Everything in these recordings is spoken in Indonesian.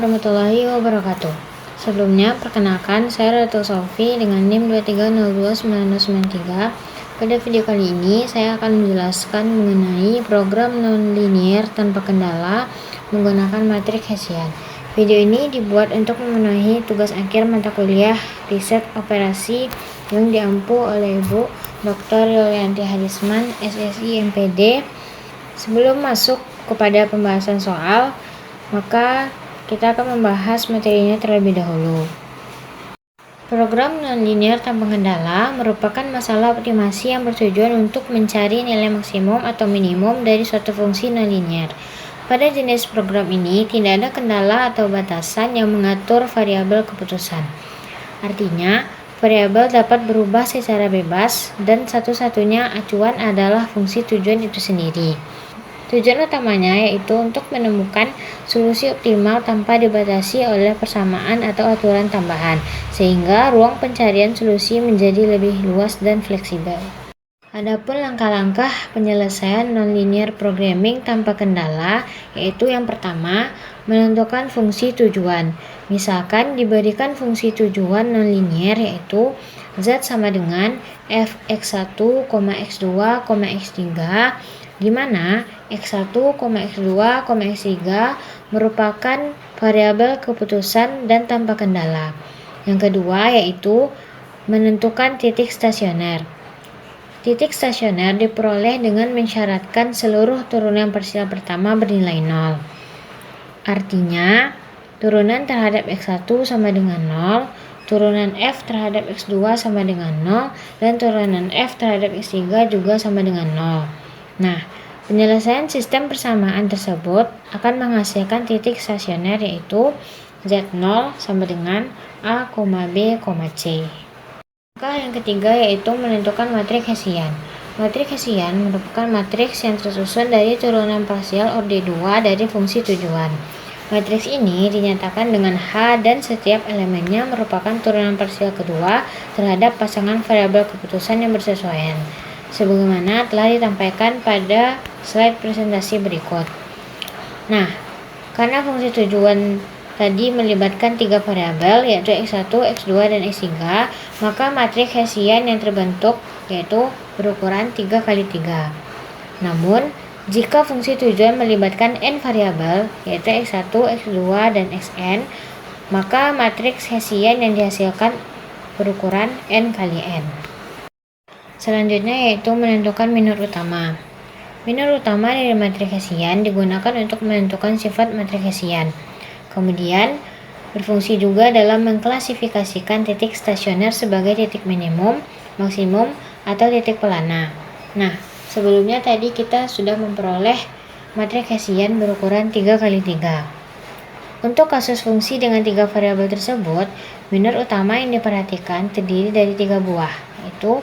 warahmatullahi wabarakatuh. Sebelumnya, perkenalkan saya Ratu Sofi dengan NIM 23029093. Pada video kali ini, saya akan menjelaskan mengenai program non-linear tanpa kendala menggunakan matrik Hessian. Video ini dibuat untuk memenuhi tugas akhir mata kuliah riset operasi yang diampu oleh Ibu Dr. Yulianti Hadisman, SSI MPD. Sebelum masuk kepada pembahasan soal, maka kita akan membahas materinya terlebih dahulu. Program non-linear tanpa kendala merupakan masalah optimasi yang bertujuan untuk mencari nilai maksimum atau minimum dari suatu fungsi non-linear. Pada jenis program ini, tidak ada kendala atau batasan yang mengatur variabel keputusan. Artinya, variabel dapat berubah secara bebas dan satu-satunya acuan adalah fungsi tujuan itu sendiri. Tujuan utamanya yaitu untuk menemukan solusi optimal tanpa dibatasi oleh persamaan atau aturan tambahan, sehingga ruang pencarian solusi menjadi lebih luas dan fleksibel. Adapun langkah-langkah penyelesaian nonlinear programming tanpa kendala, yaitu yang pertama, menentukan fungsi tujuan. Misalkan diberikan fungsi tujuan nonlinear yaitu z sama dengan f(x1, x2, x3), di mana x1, x2, x3 merupakan variabel keputusan dan tanpa kendala. Yang kedua yaitu menentukan titik stasioner. Titik stasioner diperoleh dengan mensyaratkan seluruh turunan parsial pertama bernilai 0. Artinya, turunan terhadap x1 sama dengan 0, turunan f terhadap x2 sama dengan 0, dan turunan f terhadap x3 juga sama dengan 0. Nah, penyelesaian sistem persamaan tersebut akan menghasilkan titik stasioner yaitu Z0 sama dengan A, B, C. Langkah yang ketiga yaitu menentukan matrik Hessian. Matrik Hessian merupakan matriks yang tersusun dari turunan parsial orde 2 dari fungsi tujuan. Matriks ini dinyatakan dengan H dan setiap elemennya merupakan turunan parsial kedua terhadap pasangan variabel keputusan yang bersesuaian, sebagaimana telah ditampilkan pada slide presentasi berikut. Nah, karena fungsi tujuan tadi melibatkan tiga variabel yaitu x1, x2, dan x3, maka matriks Hessian yang terbentuk yaitu berukuran 3 kali 3. Namun, jika fungsi tujuan melibatkan n variabel yaitu x1, x2, dan xn, maka matriks Hessian yang dihasilkan berukuran n kali n. Selanjutnya yaitu menentukan minor utama. Minor utama dari matriks Hessian digunakan untuk menentukan sifat matriks Hessian. Kemudian, berfungsi juga dalam mengklasifikasikan titik stasioner sebagai titik minimum, maksimum, atau titik pelana. Nah, sebelumnya tadi kita sudah memperoleh matriks Hessian berukuran 3 kali 3. Untuk kasus fungsi dengan tiga variabel tersebut, minor utama yang diperhatikan terdiri dari 3 buah, yaitu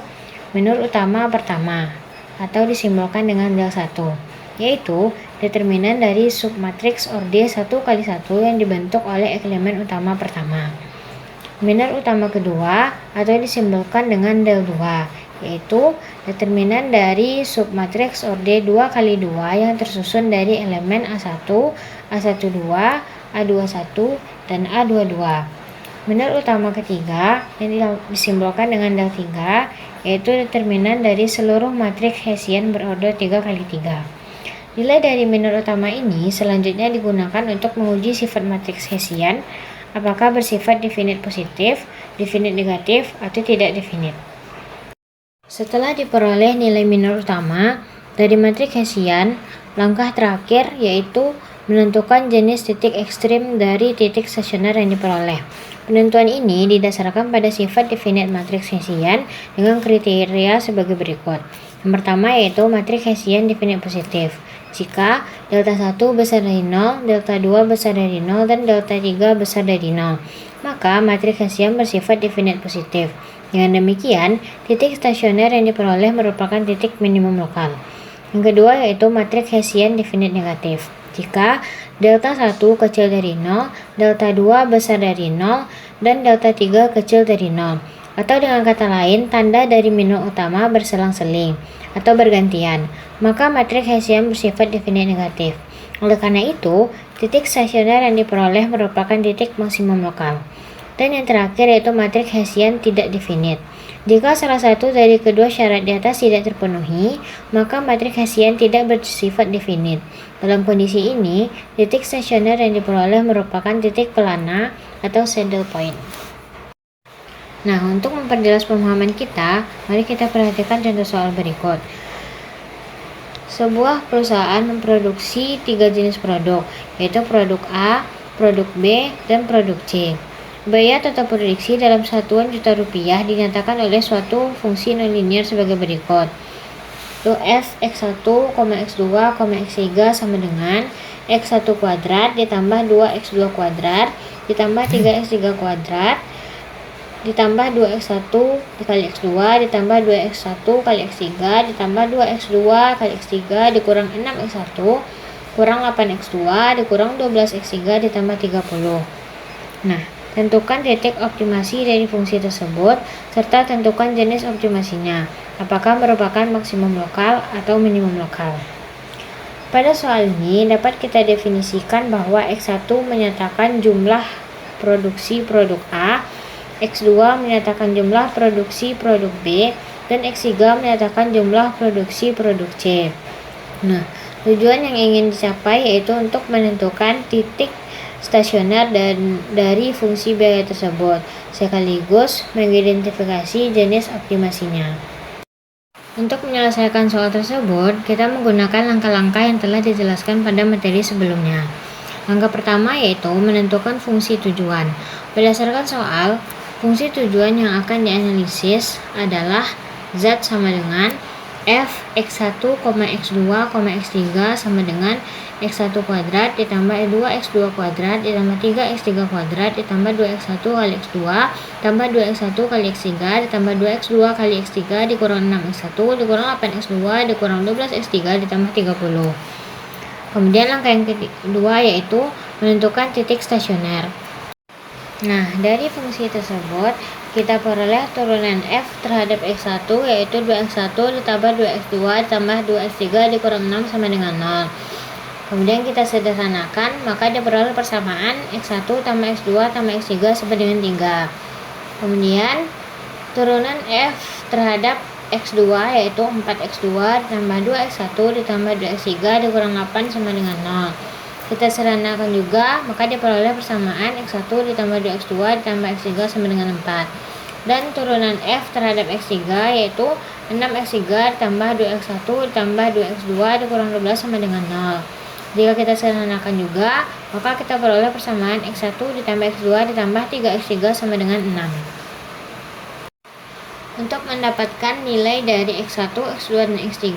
minor utama pertama, atau disimbolkan dengan del 1, yaitu determinan dari submatriks orde 1 kali 1 yang dibentuk oleh elemen utama pertama. Minor utama kedua, atau disimbolkan dengan del 2, yaitu determinan dari submatriks orde 2 kali 2 yang tersusun dari elemen A1, A12, A21, dan A22. Minor utama ketiga yang disimbolkan dengan del 3, yaitu determinan dari seluruh matriks Hessian berorder 3 kali 3. Nilai dari minor utama ini selanjutnya digunakan untuk menguji sifat matriks Hessian, apakah bersifat definite positif, definite negatif, atau tidak definite. Setelah diperoleh nilai minor utama dari matriks Hessian, langkah terakhir yaitu menentukan jenis titik ekstrim dari titik stasioner yang diperoleh. Penentuan ini didasarkan pada sifat definite matriks Hessian dengan kriteria sebagai berikut. Yang pertama yaitu matriks Hessian definite positif. Jika delta 1 besar dari 0, delta 2 besar dari 0, dan delta 3 besar dari 0, maka matriks Hessian bersifat definite positif. Dengan demikian, titik stasioner yang diperoleh merupakan titik minimum lokal. Yang kedua yaitu matriks Hessian definite negatif. Jika delta 1 kecil dari 0, delta 2 besar dari 0, dan delta 3 kecil dari 0. Atau dengan kata lain, tanda dari minor utama berselang-seling atau bergantian, maka matriks Hessian bersifat definite negatif. Oleh karena itu, Titik stasioner yang diperoleh merupakan titik maksimum lokal. Dan yang terakhir yaitu matriks Hessian tidak definite. Jika salah satu dari kedua syarat di atas tidak terpenuhi, maka matriks Hessian tidak bersifat definite. Dalam kondisi ini, titik stasioner yang diperoleh merupakan titik pelana atau saddle point. Nah, untuk memperjelas pemahaman kita, mari kita perhatikan contoh soal berikut. Sebuah perusahaan memproduksi 3 jenis produk, yaitu produk A, produk B, dan produk C. Biaya total produksi dalam satuan juta rupiah dinyatakan oleh suatu fungsi nonlinear sebagai berikut. F x1, x2, x3 sama dengan x1 kuadrat ditambah 2x2 kuadrat ditambah 3x3 kuadrat ditambah 2x1 kali x2 ditambah 2x1 kali x3 ditambah 2x2 kali x3 dikurang 6x1 kurang 8x2 dikurang 12x3 ditambah 30. Nah, tentukan titik optimasi dari fungsi tersebut, serta tentukan jenis optimasinya, apakah merupakan maksimum lokal atau minimum lokal. Pada soal ini, dapat kita definisikan bahwa X1 menyatakan jumlah produksi produk A, X2 menyatakan jumlah produksi produk B, dan X3 menyatakan jumlah produksi produk C. Nah, tujuan yang ingin dicapai yaitu untuk menentukan titik stasioner dan dari fungsi biaya tersebut, sekaligus mengidentifikasi jenis optimasinya. Untuk menyelesaikan soal tersebut, kita menggunakan langkah-langkah yang telah dijelaskan pada materi sebelumnya. Langkah pertama yaitu menentukan fungsi tujuan. Berdasarkan soal, fungsi tujuan yang akan dianalisis adalah Z sama dengan F x1, x2, x3 sama dengan x1 kuadrat ditambah 2x2 kuadrat ditambah 3x3 kuadrat ditambah 2x1 kali x2 tambah 2x1 kali x3 ditambah 2x2 kali x3 dikurang 6x1 dikurang 8x2 dikurang 12x3 ditambah 30. Kemudian langkah yang kedua yaitu menentukan titik stasioner. Nah, dari fungsi tersebut kita peroleh turunan F terhadap X1 yaitu 2X1 ditambah 2X2 ditambah 2X3 dikurang 6 sama dengan 0. Kemudian kita sederhanakan, maka diperoleh persamaan X1 tambah X2 tambah X3 sama dengan 3. Kemudian turunan F terhadap X2 yaitu 4X2 ditambah 2X1 ditambah 2X3 dikurang 8 sama dengan 0. Kita sederhanakan juga, maka diperoleh persamaan X1 ditambah 2X2 ditambah X3 sama dengan 4. Dan turunan F terhadap X3 yaitu 6X3 ditambah 2X1 ditambah 2X2 dikurang 12 sama dengan 0. Jika kita sederhanakan juga, maka kita peroleh persamaan X1 ditambah X2 ditambah 3X3 sama dengan 6. Untuk mendapatkan nilai dari X1, X2, dan X3,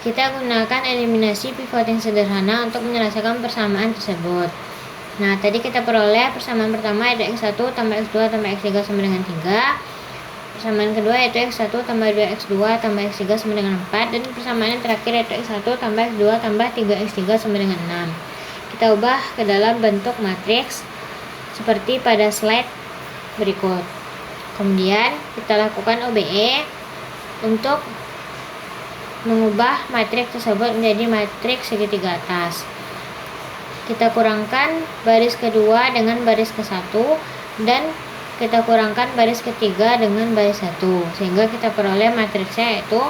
kita gunakan eliminasi pivot yang sederhana untuk menyelesaikan persamaan tersebut. Nah, tadi kita peroleh persamaan pertama yaitu X1 tambah X2 tambah X3 sama dengan 3. Persamaan kedua yaitu X1 tambah 2X2 tambah X3 sama dengan 4. Dan persamaan yang terakhir yaitu X1 tambah X2 tambah 3X3 sama dengan 6. Kita ubah ke dalam bentuk matriks seperti pada slide berikut. Kemudian kita lakukan OBE untuk mengubah matriks tersebut menjadi matriks segitiga atas. Kita kurangkan baris kedua dengan baris ke-1 dan kita kurangkan baris ketiga dengan baris 1, sehingga kita peroleh matriksnya yaitu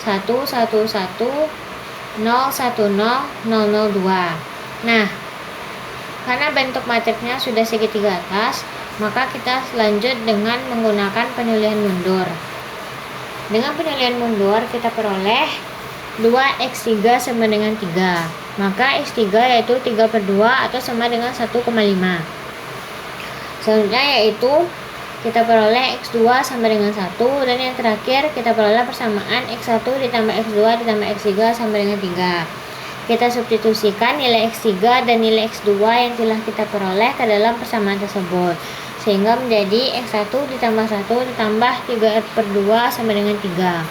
1 1 1 0 1 0 0 0 2. Nah, karena bentuk matriksnya sudah segitiga atas, maka kita lanjut dengan menggunakan penilaian mundur. Dengan penilaian mundur kita peroleh 2x3 sama dengan 3. Maka x3 yaitu 3/2 atau sama dengan 1,5. Selanjutnya yaitu kita peroleh x2 sama dengan 1. Dan yang terakhir kita peroleh persamaan x1 ditambah x2 ditambah x3 sama dengan 3. Kita substitusikan nilai x3 dan nilai x2 yang telah kita peroleh ke dalam persamaan tersebut, sehingga menjadi x1 ditambah 1 ditambah 3/2 sama dengan 3.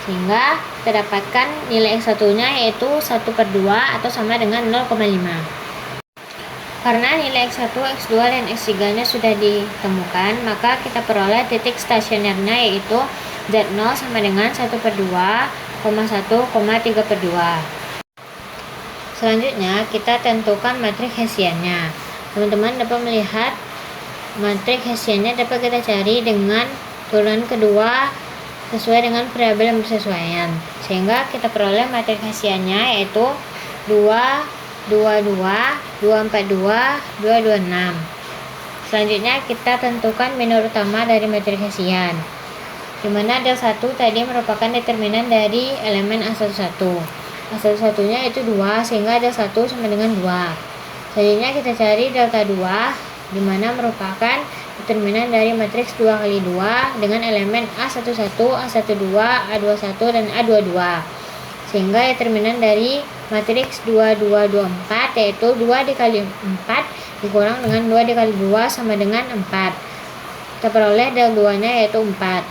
Sehingga kita dapatkan nilai x1 nya yaitu 1/2 atau sama dengan 0,5. Karena nilai x1, x2, dan x3 nya sudah ditemukan, maka kita peroleh titik stasionernya yaitu Z0 sama dengan 1/2, 1,3/2. Selanjutnya kita tentukan matriks Hessiannya. Teman-teman dapat melihat matriks Hessiannya dapat kita cari dengan turunan kedua sesuai dengan variabel yang bersesuaian, sehingga kita peroleh matriks Hessiannya yaitu 2, 22, 242, 226. Selanjutnya kita tentukan minor utama dari matriks Hessian, di mana del 1 tadi merupakan determinan dari elemen A11. A11-nya itu 2, sehingga del 1 sama dengan 2. Selanjutnya kita cari delta 2, di mana merupakan determinan dari matriks 2 kali 2 dengan elemen A11, A12, A21, dan A22. Sehingga determinan dari matriks 2, 2, 2, 4 yaitu 2 dikali 4 dikurang dengan 2 dikali 2 sama dengan 4. Kita peroleh del 2-nya yaitu 4.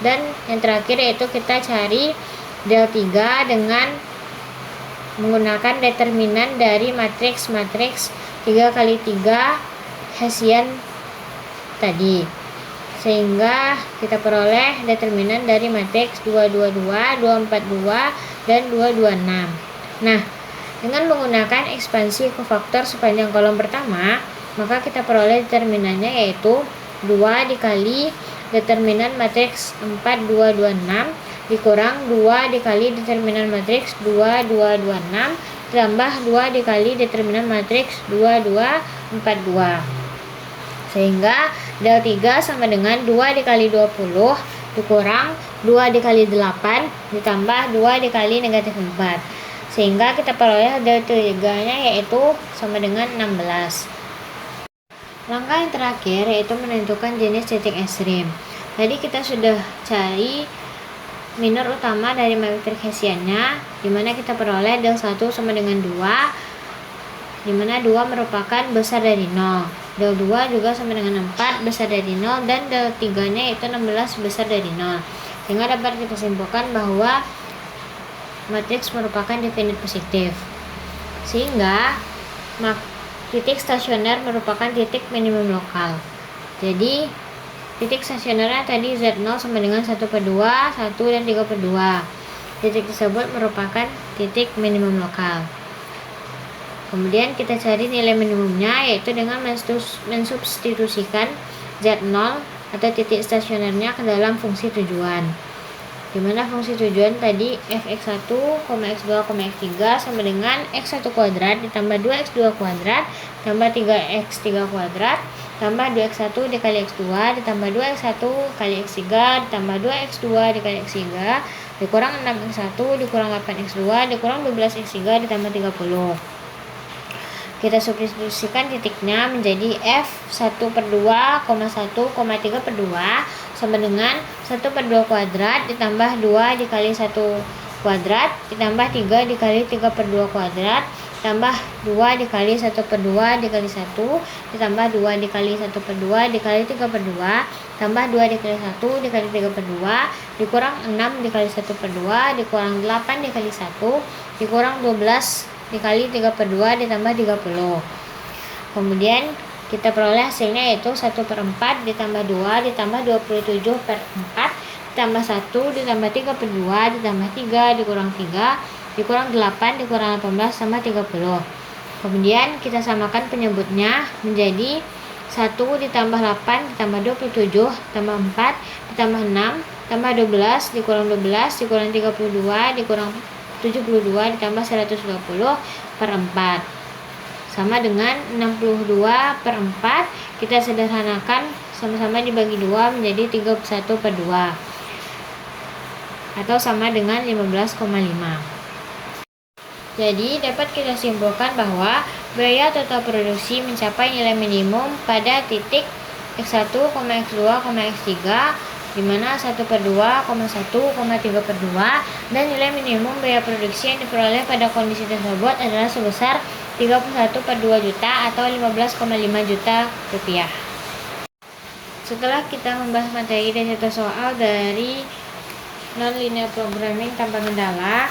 Dan yang terakhir yaitu kita cari del 3 dengan menggunakan determinan dari matriks 3 kali 3 Hessian tadi, sehingga kita peroleh determinan dari matriks 222, 242, dan 226. Nah, dengan menggunakan ekspansi kofaktor sepanjang kolom pertama, maka kita peroleh determinannya yaitu 2 dikali determinan matriks 4, 2, 2, 6 dikurang 2 dikali determinan matriks 2, 2, 2, 6 tambah 2 dikali determinan matriks 2, 2, 4, 2. Sehingga del 3 sama dengan 2 dikali 20 dikurang 2 dikali 8 ditambah 2 dikali negatif 4. Sehingga kita peroleh del 3-nya yaitu sama dengan 16. Langkah yang terakhir yaitu menentukan jenis titik ekstrim. Tadi kita sudah cari minor utama dari matriks Hessiannya, di mana kita peroleh del 1 sama dengan 2, di mana 2 merupakan besar dari 0. Del 2 juga sama dengan 4 besar dari 0, dan del 3-nya itu 16 besar dari 0. Sehingga dapat kita simpulkan bahwa matriks merupakan definite positif. Sehingga titik stasioner merupakan titik minimum lokal. Jadi titik stasionernya tadi Z0 sama dengan 1/2, 1, dan 3/2. Titik tersebut merupakan titik minimum lokal. Kemudian kita cari nilai minimumnya yaitu dengan mensubstitusikan Z0 atau titik stasionernya ke dalam fungsi tujuan. Dimana fungsi tujuan tadi fx1, x2, x3 sama dengan x1 kuadrat ditambah 2x2 kuadrat tambah 3x3 kuadrat tambah 2x1 dikali x2 ditambah 2x1 kali x3 ditambah 2x2 dikali x3 dikurang 6x1 dikurang 8x2 dikurang 12x3 ditambah 30. Kita substitusikan titiknya menjadi f1/2, 1, 3/2 sama dengan 1/2 kuadrat ditambah 2 dikali 1 kuadrat ditambah 3 dikali 3/2 kuadrat tambah 2 dikali 1/2 dikali 1 ditambah 2 dikali 1/2 dikali 3/2 tambah 2 dikali 1 dikali 3/2 dikurang 6 dikali 1/2 dikurang 8 dikali 1 dikurang 12 dikali 3/2 ditambah 30. Kemudian kita peroleh hasilnya yaitu 1/4 ditambah 2 ditambah 27/4 ditambah 1 ditambah 3/2 ditambah 3 dikurang 3 dikurang 8 dikurang 18 sama 30. Kemudian kita samakan penyebutnya menjadi 1 ditambah 8 ditambah 27 tambah 4 ditambah 6 tambah 12 dikurang 12 dikurang 32 dikurang 72 ditambah 120/4 sama dengan 62/4. Kita sederhanakan sama-sama dibagi 2 menjadi 31/2 atau sama dengan 15,5. Jadi dapat kita simpulkan bahwa biaya total produksi mencapai nilai minimum pada titik x1, x2, x3 di mana 1/2, 1,3/2 dan nilai minimum biaya produksi yang diperoleh pada kondisi tersebut adalah sebesar 31/2 juta atau 15,5 juta rupiah. Setelah kita membahas materi dan contoh soal dari non-linear programming tanpa kendala,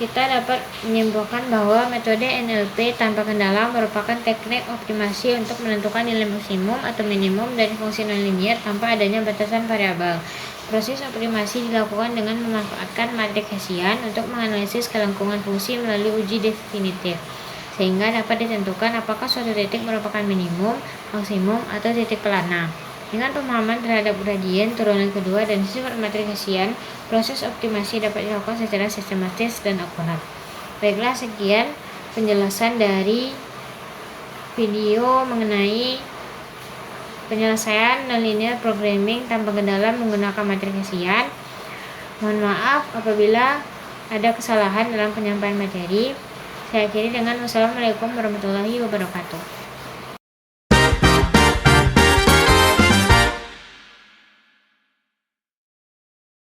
kita dapat menyimpulkan bahwa metode NLP tanpa kendala merupakan teknik optimasi untuk menentukan nilai maksimum atau minimum dari fungsi nonlinear tanpa adanya batasan variabel. Proses optimasi dilakukan dengan memanfaatkan matrik Hessian untuk menganalisis kelangsungan fungsi melalui uji definitif, sehingga dapat ditentukan apakah suatu titik merupakan minimum, maksimum, atau titik pelana. Dengan pemahaman terhadap gradien turunan kedua dan sifat matrik Hessian, proses optimasi dapat dilakukan secara sistematis dan akurat. Baiklah, sekian penjelasan dari video mengenai penyelesaian nonlinear programming tanpa kendala menggunakan matrik Hessian. Mohon maaf apabila ada kesalahan dalam penyampaian materi. Saya akhiri dengan wassalamualaikum warahmatullahi wabarakatuh.